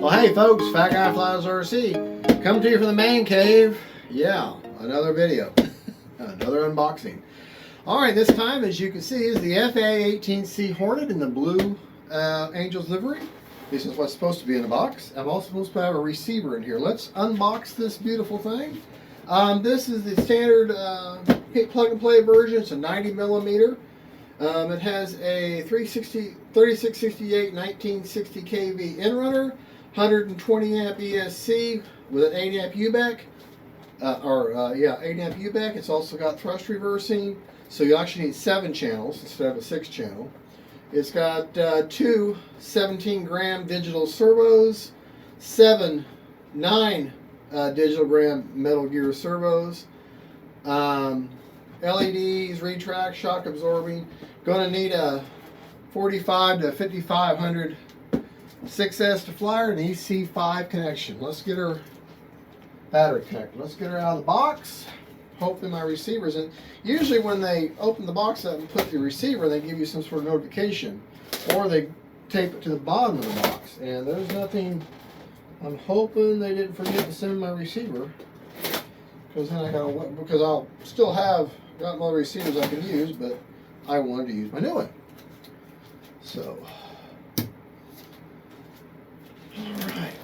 Well, hey folks, Fat Guy Flies RC, coming to you from the man cave. Yeah, another video, another unboxing. Alright, this time, as you can see, is the A-18C Hornet in the blue Angels livery. This is what's supposed to be in the box. I'm also supposed to have a receiver in here. Let's unbox this beautiful thing. This is the standard plug and play version. It's a 90mm. It has a 3668 1960 kV Inrunner, 120 amp ESC with an 8 amp U-back. 8 amp U-back. It's also got thrust reversing, so you actually need 7 channels instead of a 6 channel. It's got two 17-gram digital servos, 9 digital gram metal gear servos, LEDs, retract, shock absorbing. Going to need a 45 to 5500 6S to flyer and EC5 connection. Let's get her battery connected. Let's get her out of the box. Hopefully my receiver's in. Usually when they open the box up and put the receiver, they give you some sort of notification, or they tape it to the bottom of the box. And there's nothing. I'm hoping they didn't forget to send my receiver, because then I'll still have got my receivers I can use, but I wanted to use my new one. So, all right.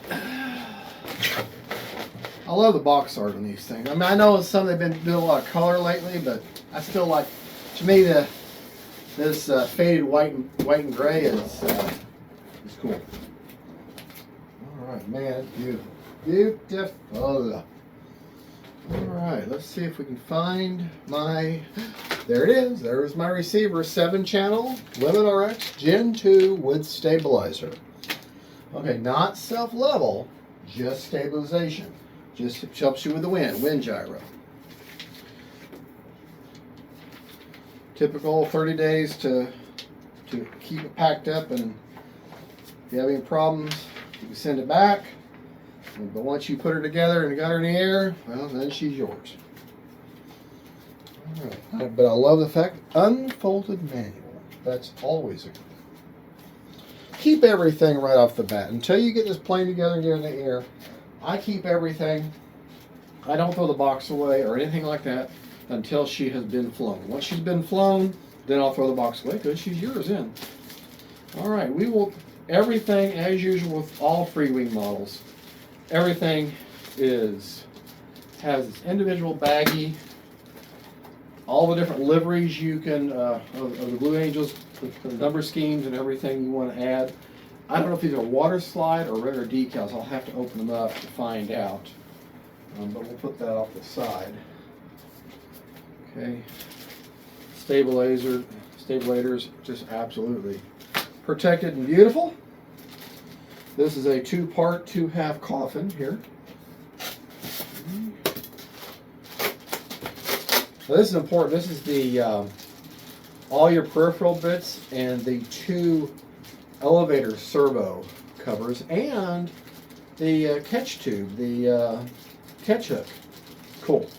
I love the box art on these things. I mean, I know they've been doing a lot of color lately, but I still like. To me, this faded white and gray is cool. All right, man, it's beautiful, beautiful. All right, let's see if we can find my. There it is. There's my receiver, 7-channel Limit RX Gen 2 with stabilizer. Okay, not self-level, just stabilization. Just helps you with the wind gyro. Typical 30 days to keep it packed up, and if you have any problems, you can send it back. But once you put her together and got her in the air, well, then she's yours. All right. But I love the fact, unfolded manual. That's always a good thing. Keep everything right off the bat. Until you get this plane together and get in the air, I keep everything. I don't throw the box away or anything like that until she has been flown. Once she's been flown, then I'll throw the box away because she's yours in. All right, we will, everything as usual with all FREEWING models. Everything has its individual baggie, all the different liveries you can, of the Blue Angels, the number schemes and everything you want to add. I don't know if these are water slide or regular decals. I'll have to open them up to find out. But we'll put that off the side. Okay. Stabilators, just absolutely protected and beautiful. This is a 2-part, 2-half coffin here. Now this is important. This is the all your peripheral bits and the 2 elevator servo covers and the catch tube, the catch hook. Cool.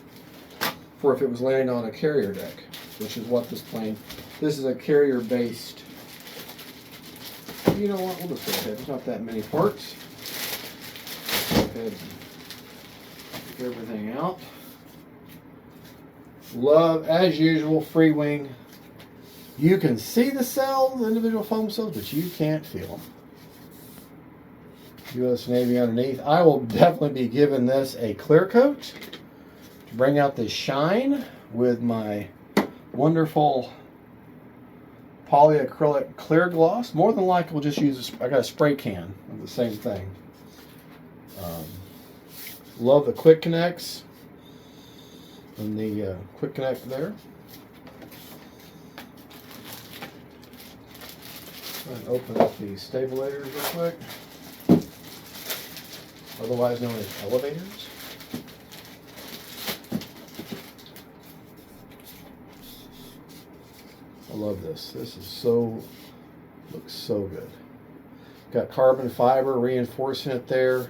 For if it was landing on a carrier deck, which is what this plane. This is a carrier based. You know what? We'll just go ahead. There's not that many parts. Go ahead and take everything out. Love, as usual, FREEWING. You can see the cells, individual foam cells, but you can't feel them. US Navy underneath. I will definitely be giving this a clear coat to bring out the shine with my wonderful polyacrylic clear gloss. More than likely we'll just use I got a spray can of the same thing. Love the quick connects and the quick connect there. Go ahead and open up the stabilators real quick, otherwise known as elevators. I love this. This is looks so good. Got carbon fiber reinforcing it there.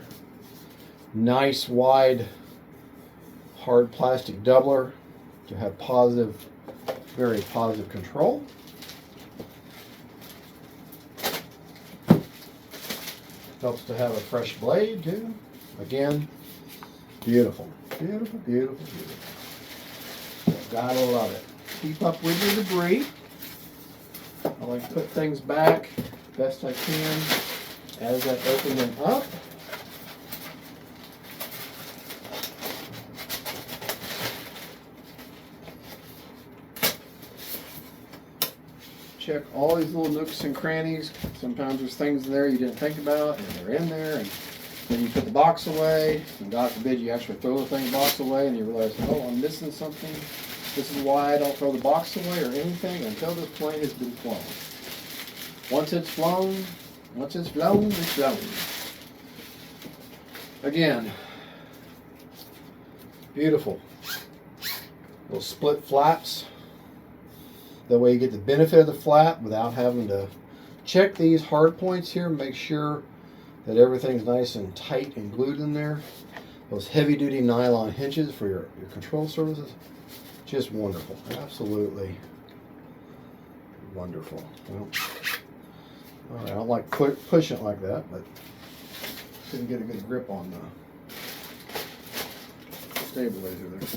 Nice wide hard plastic doubler to have very positive control. Helps to have a fresh blade too. Again, beautiful. Beautiful, beautiful, beautiful. Gotta love it. Keep up with your debris. I like to put things back best I can as I open them up. Check all these little nooks and crannies. Sometimes there's things in there you didn't think about, and they're in there, and then you put the box away, and God forbid you actually throw the box away, and you realize, oh, I'm missing something. This is why I don't throw the box away or anything until this plane has been flown. Once it's flown, it's flown. Again, beautiful. Little split flaps. That way you get the benefit of the flap without having to check these hard points here. Make sure that everything's nice and tight and glued in there. Those heavy duty nylon hinges for your control surfaces. Just wonderful. Absolutely wonderful. Well, all right, I don't like pushing it like that, but couldn't get a good grip on the stabilizer there.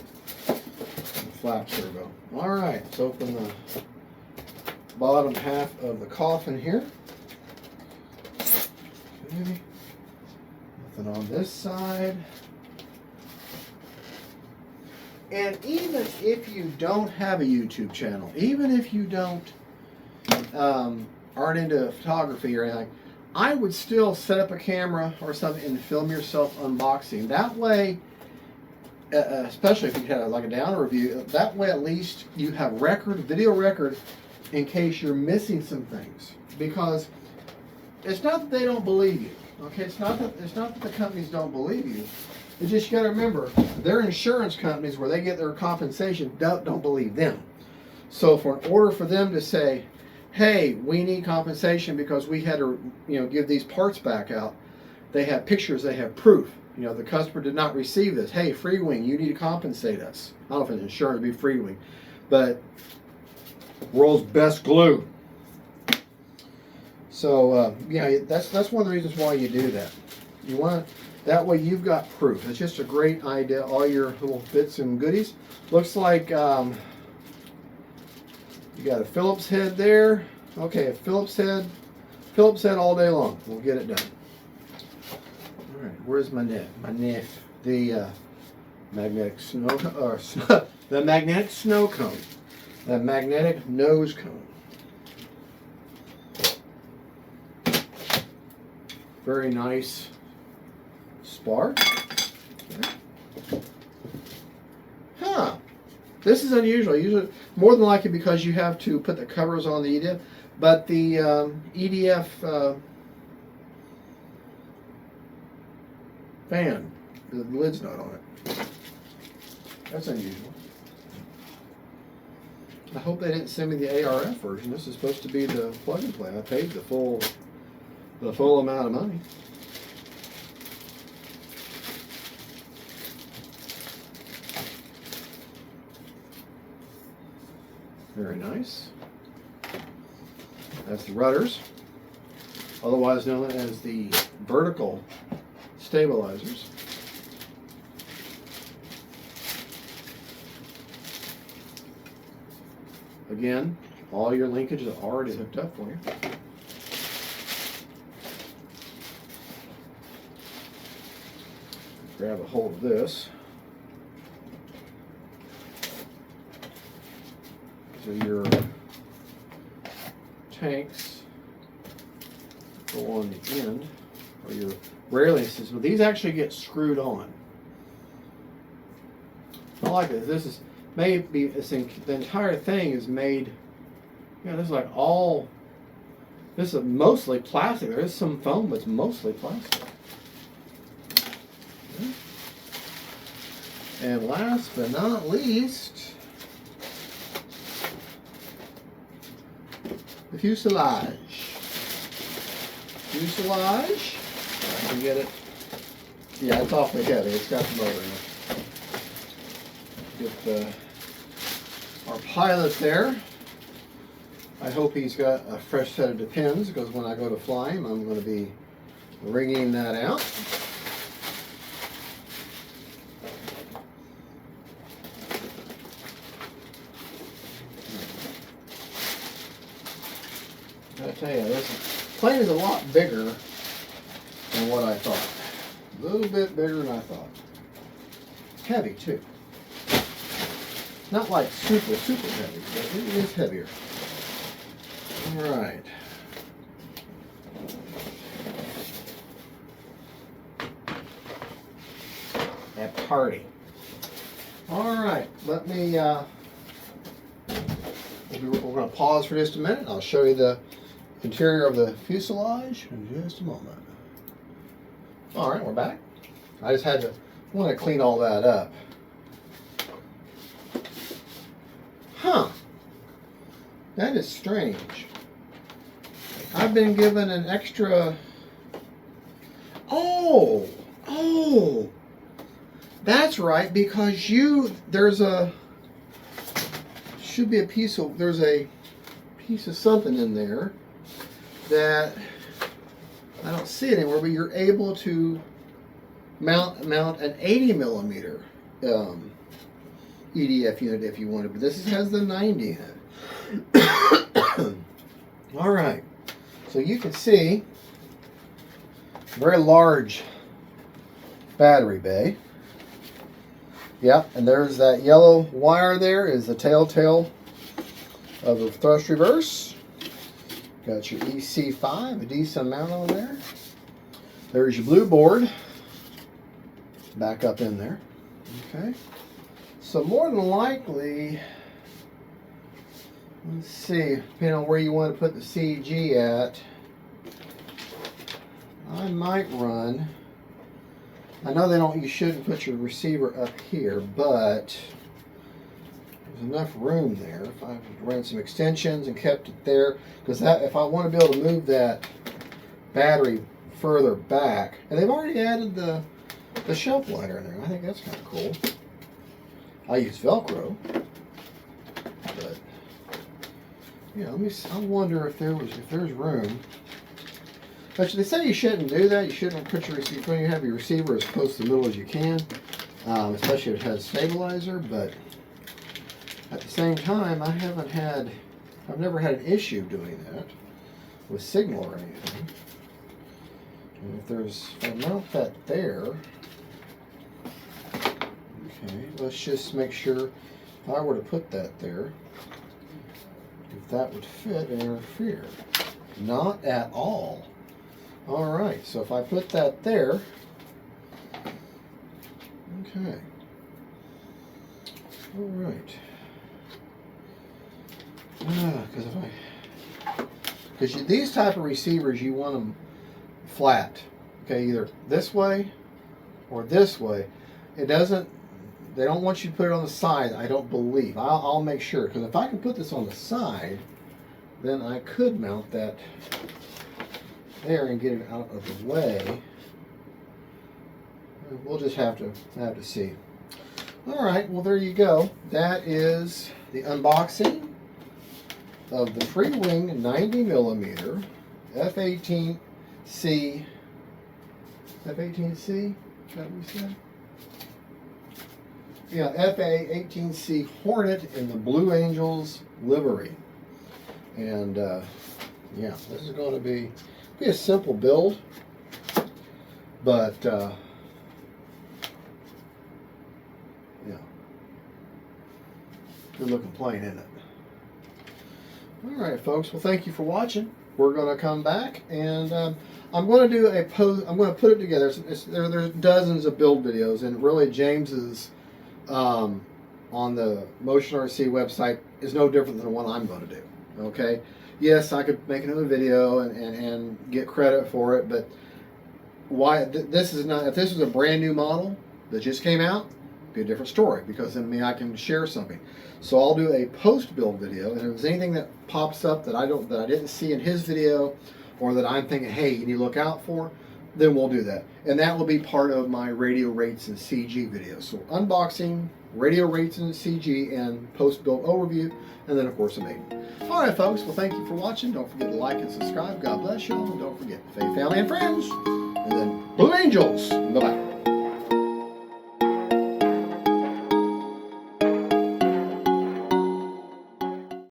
Flaps, there we go. All right, let's open the bottom half of the coffin here. Okay. Nothing on this side. And even if you don't have a YouTube channel, even if you don't aren't into photography or anything, I would still set up a camera or something and film yourself unboxing. That way, especially if you had like a down review, that way at least you have video record in case you're missing some things. Because it's not that they don't believe you, okay? It's not that the companies don't believe you. It's just you got to remember, their insurance companies where they get their compensation don't believe them. So in order for them to say, hey, we need compensation because we had to, give these parts back out, they have pictures, they have proof. The customer did not receive this. Hey, FREEWING, you need to compensate us. I don't know if it's insurance, it'd be FREEWING. But world's best glue. So, that's one of the reasons why you do that. You want to, that way you've got proof. It's just a great idea. All your little bits and goodies. Looks like you got a Phillips head there. Okay, a Phillips head all day long. We'll get it done. All right, where's my net? My net. The magnetic snow, or the magnetic snow cone. The magnetic nose cone. Very nice spark. Okay. Huh. This is unusual. Usually, more than likely because you have to put the covers on the EDF, but the EDF fan, the lid's not on it. That's unusual. I hope they didn't send me the ARF version. This is supposed to be the plug and play. I paid the full amount of money. Very nice. That's the rudders, otherwise known as the vertical stabilizers. Again, all your linkages are already hooked up for you. Grab a hold of this. So your tanks go on the end, or your railing system. These actually get screwed on. I like this. This is maybe the entire thing is made. This is like all. This is mostly plastic. There is some foam, but it's mostly plastic. Okay. And last but not least, the fuselage. Fuselage. I can get it. Yeah, it's awfully heavy. It's got the motor in it. Get our pilot there. I hope he's got a fresh set of depends, because when I go to fly him, I'm going to be wringing that out. I tell you, this plane is a lot bigger than what I thought. A little bit bigger than I thought. Heavy too. Not like super heavy, but it is heavier. All right. At party. All right, let me. We're going to pause for just a minute. I'll show you the interior of the fuselage in just a moment. All right, we're back. I just want to clean all that up. Huh. That is strange. I've been given an extra... Oh! That's right, because there's a piece of something in there that I don't see it anywhere, but you're able to mount an 80 millimeter EDF unit if you wanted, but this has the 90 in it. All right, so you can see very large battery bay. Yeah, and there's that yellow wire there is the telltale of the thrust reverse. Got your EC5, a decent amount on there. There's your blue board. Back up in there. Okay. So more than likely, let's see, depending on where you want to put the CG at, I might run. I know you shouldn't put your receiver up here, but there's enough room there. If I ran some extensions and kept it there, because if I want to be able to move that battery further back, and they've already added the shelf liner in there. I think that's kind of cool. I use Velcro, but yeah, I wonder if there's room. But they say you shouldn't do that. You shouldn't put your receiver when you have your receiver as close to the middle as you can, especially if it has stabilizer. But at the same time, I've never had an issue doing that with signal or anything. And if I mount that there, okay, let's just make sure if I were to put that there, if that would fit and interfere. Not at all. All right, so if I put that there, okay, all right, because these type of receivers, you want them flat, okay, either this way or this way. They don't want you to put it on the side, I don't believe. I'll make sure, because if I can put this on the side, then I could mount that there and get it out of the way. We'll just have to see. All right, well there you go. That is the unboxing of the FREEWING 90 millimeter F-18C. F-18C? Is that what we said? Yeah, F-18C Hornet in the Blue Angels livery. And yeah, this is going to be a simple build, but yeah, good looking plane, isn't it? All right, folks. Well, thank you for watching. We're going to come back and I'm going to do a post. I'm going to put it together. There's dozens of build videos, and really James's on the Motion RC website is no different than the one I'm going to do. Okay. Yes, I could make another video and get credit for it, but why this is not, if this was a brand new model that just came out, it'd be a different story, because then I can share something. So I'll do a post build video, and if there's anything that pops up that I didn't see in his video, or that I'm thinking, hey, you need to look out for, then we'll do that. And that will be part of my radio rates and CG video. So unboxing, radio rates and CG, and post-built overview, and then of course a maiden. All right, folks. Well, thank you for watching. Don't forget to like and subscribe. God bless y'all. And don't forget, faith, family, and friends. And then Blue Angels. Bye-bye.